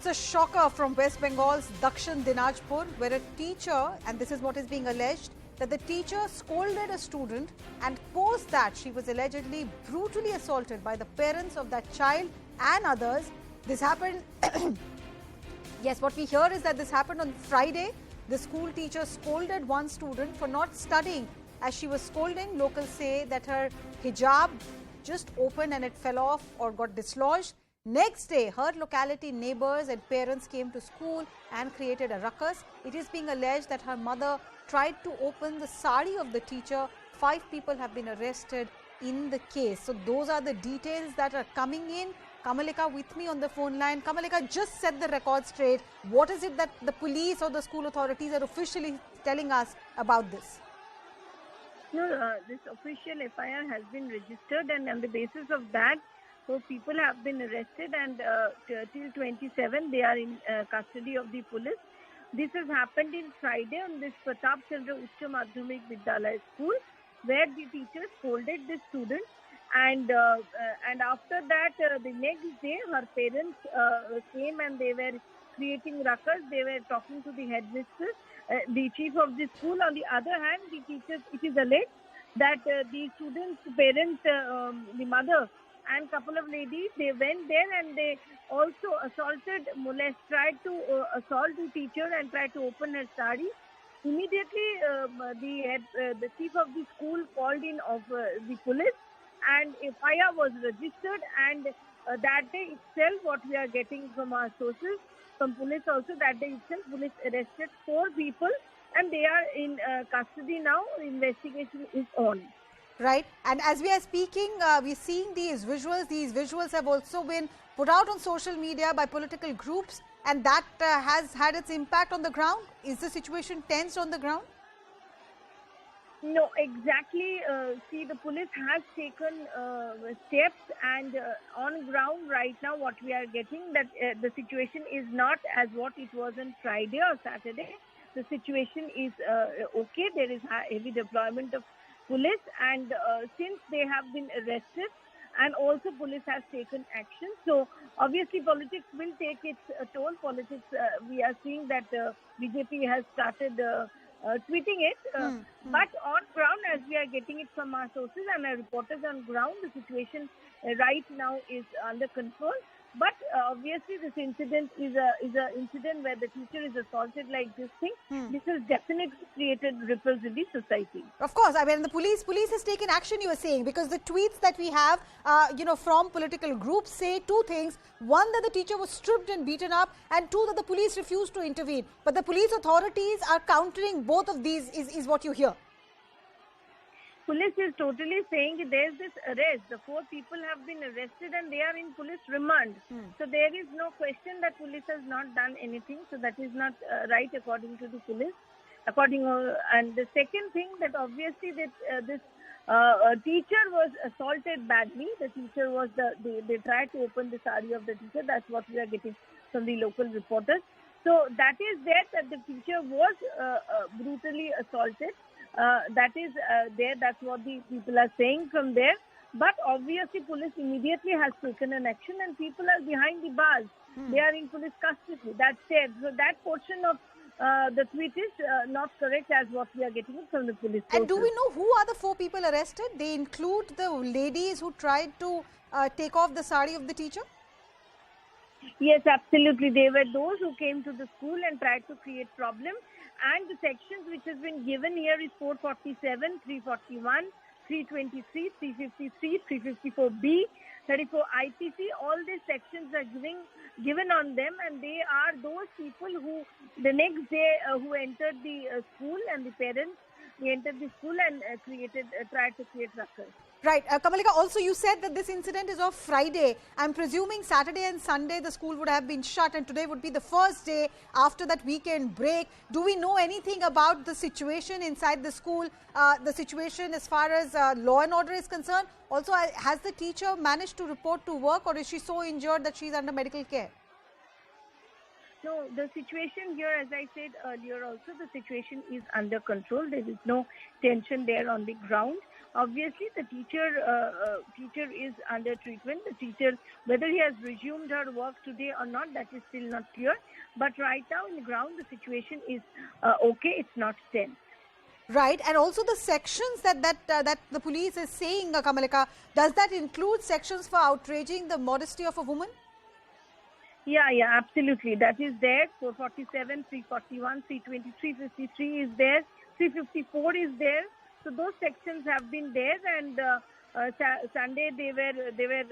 It's a shocker from West Bengal's South Dinajpur, where a teacher, and this is what is being alleged, that the teacher scolded a student, and post that she was allegedly brutally assaulted by the parents of that child and others. This happened, yes, what we hear is that this happened on Friday. The school teacher scolded one student for not studying. As she was scolding, locals say that her hijab just opened and it fell off or got dislodged. Next day, her locality neighbors and parents came to school and created a ruckus. It is being alleged that her mother tried to open the sari of the teacher. 5 people have been arrested in the case. So those are the details that are coming in. Kamalika with me on the phone line. Kamalika, just set the record straight. What is it that the police or the school authorities are officially telling us about this? No, this official FIR has been registered, and on the basis of that, 4 people have been arrested, and till 27 they are in custody of the police. This has happened in Friday on this Pratap Chandra Ucha Madhyamik Vidyalaya school, where the teacher scolded the student, and after that the next day her parents came and they were creating ruckus. They were talking to the headmaster, the chief of the school. On the other hand, the teachers, it is alleged that the students' parents, the mother and couple of ladies, they went there and they also tried to assault the teacher and tried to open her sari. Immediately, the chief of the school called in of the police, and a FIR was registered. And that day itself, what we are getting from our sources, from police also, that day itself, police arrested 4 people, and they are in custody now. Investigation is on. Right, and as we are speaking, we're seeing these visuals. These visuals have also been put out on social media by political groups, and that has had its impact on the ground. Is the situation tense on the ground? No, exactly. See, the police has taken steps, and on ground right now, what we are getting, that the situation is not as what it was on Friday or Saturday. The situation is okay. There is heavy deployment of police, and since they have been arrested, and also police has taken action. So obviously politics will take its toll. Politics, we are seeing that BJP has started tweeting it, but on ground, as we are getting it from our sources and our reporters on ground, the situation right now is under control. But obviously, this incident is a incident where the teacher is assaulted like this thing. This has definitely created ripples in the society. Of course, I mean the police has taken action. You are saying, because the tweets that we have, from political groups say 2 things: one, that the teacher was stripped and beaten up, and 2, that the police refused to intervene. But the police authorities are countering both of these. Is what you hear? Police is totally saying there is this arrest. The 4 people have been arrested and they are in police remand. So there is no question that police has not done anything. So that is not right according to the police. And the second thing, that obviously that this teacher was assaulted badly. The teacher was they tried to open the sari of the teacher. That's what we are getting from the local reporters. So that is there, that the teacher was brutally assaulted. That is there. That's what the people are saying from there. But obviously, police immediately has taken an action, and people are behind the bars. They are in police custody. That's it. So that portion of the tweet is not correct, as what we are getting from the police. And do we know who are the 4 people arrested? They include the ladies who tried to take off the sari of the teacher? Yes, absolutely. They were those who came to the school and tried to create problems. And the sections which has been given here is 447, 341, 323, 353, 354B, 34 IPC. All these sections are given on them, and they are those people who the next day who entered the school, and the parents, they entered the school and tried to create ruckus. Right. Kamalika, also you said that this incident is of Friday. I'm presuming Saturday and Sunday the school would have been shut, and today would be the first day after that weekend break. Do we know anything about the situation inside the school, the situation as far as law and order is concerned? Also, has the teacher managed to report to work, or is she so injured that she's under medical care? No, the situation here, as I said earlier also, the situation is under control. There is no tension there on the ground. Obviously, the teacher is under treatment. The teacher, whether he has resumed her work today or not, that is still not clear. But right now, in the ground, the situation is okay. It's not tense. Right, and also the sections that the police is saying, Kamalika, does that include sections for outraging the modesty of a woman? Yeah, absolutely. That is there. 447, 341, 323, 53 is there. 354 is there. So those sections have been there, and Sunday they were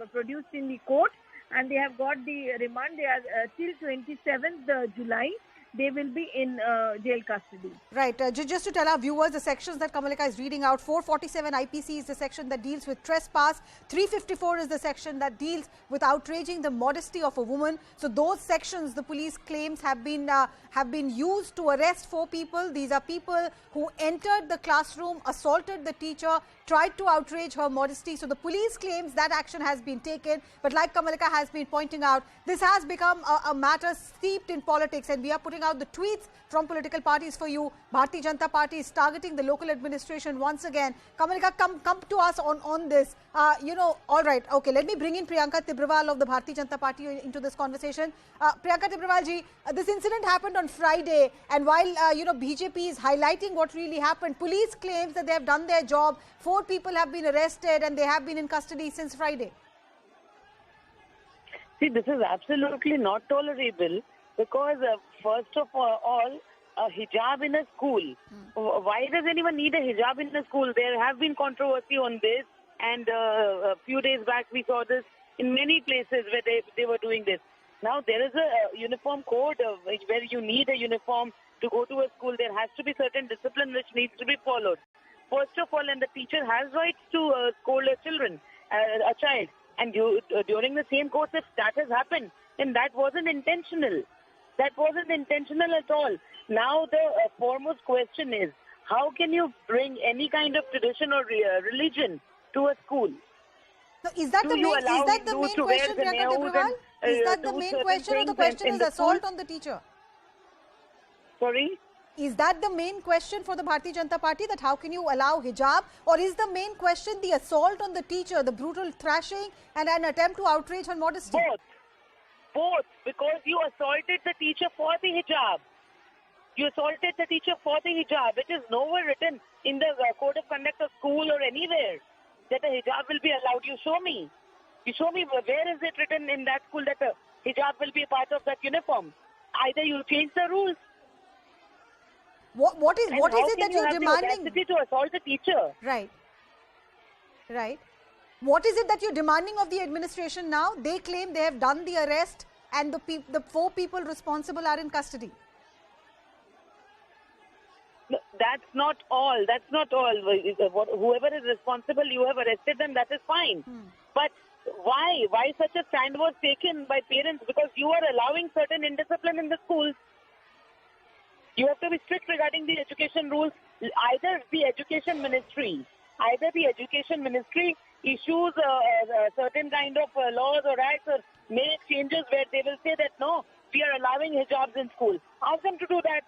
produced in the court, and they have got the remand. They are till 27th July. They will be in jail custody. Right. Just to tell our viewers, the sections that Kamalika is reading out, 447 IPC is the section that deals with trespass. 354 is the section that deals with outraging the modesty of a woman. So those sections, the police claims, have been used to arrest 4 people. These are people who entered the classroom, assaulted the teacher, tried to outrage her modesty. So the police claims that action has been taken. But like Kamalika has been pointing out, this has become a matter steeped in politics, and we are putting out the tweets from political parties for you. Bharatiya Janata Party is targeting the local administration once again. Kamalika, come to us on this. All right, okay, let me bring in Priyanka Tibrawal of the Bharatiya Janata Party into this conversation. Priyanka Tibrawal ji, this incident happened on Friday, and while BJP is highlighting what really happened, police claims that they have done their job. 4 people have been arrested and they have been in custody since Friday. See, this is absolutely not tolerable, because first of all, a hijab in a school. Why does anyone need a hijab in a school? There have been controversy on this, and a few days back we saw this in many places where they were doing this. Now there is a uniform code where you need a uniform to go to a school. There has to be certain discipline which needs to be followed. First of all, and the teacher has rights to scold a child. And during the same course, if that has happened, then that wasn't intentional. That wasn't intentional at all. Now the foremost question is, how can you bring any kind of tradition or religion to a school? So is that the main question, Priyanka Tibrawal? Is that the main question, or the question is assault on the teacher? Sorry? Is that the main question for the Bharatiya Janata Party, that how can you allow hijab? Or is the main question the assault on the teacher, the brutal thrashing and an attempt to outrage her modesty? Both. Because you assaulted the teacher for the hijab. You assaulted the teacher for the hijab. It is nowhere written in the code of conduct of school or anywhere that a hijab will be allowed. You show me. Where is it written in that school that a hijab will be a part of that uniform? Either you change the rules. What is it that you're demanding? The audacity to assault the teacher. Right. What is it that you're demanding of the administration now? They claim they have done the arrest and the 4 people responsible are in custody. No, that's not all. Whoever is responsible, you have arrested them, that is fine. But why? Why such a stand was taken by parents? Because you are allowing certain indiscipline in the schools. You have to be strict regarding the education rules. Either the education ministry issues certain kind of laws or acts, or make changes where they will say that no, we are allowing hijabs in school. Ask them to do that.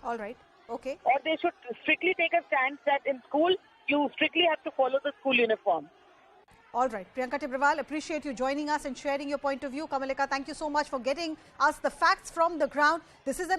All right. Okay. Or they should strictly take a stance that in school you strictly have to follow the school uniform. All right. Priyanka Tibrawal, appreciate you joining us and sharing your point of view. Kamalika, thank you so much for getting us the facts from the ground. This is an